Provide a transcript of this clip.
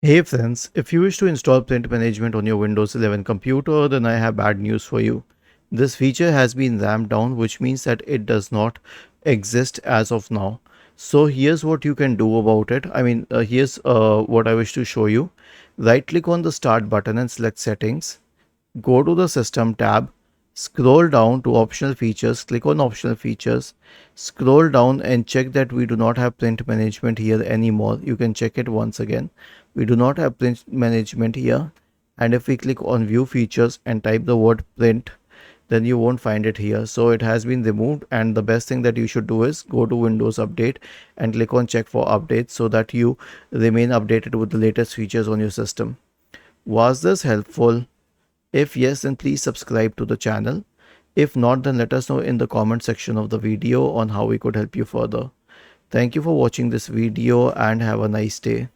Hey friends, if you wish to install print management on your Windows 11 computer, then I have bad news for you. This feature has been ramped down, which means that it does not exist as of now. So here's what you can do about it. Here's what I wish to show you. Right click on the start button and select settings. Go to the system tab, scroll down to optional features, click on optional features, scroll down and check that we do not have print management here anymore. You can check it once again. We do not have print management here. And if we click on view features and type the word print, then you won't find it here. So it has been removed, and the best thing that you should do is go to Windows Update and click on check for updates so that you remain updated with the latest features on your system. Was this helpful? If yes, then please subscribe to the channel. If not, then let us know in the comment section of the video on how we could help you further. Thank you for watching this video and have a nice day.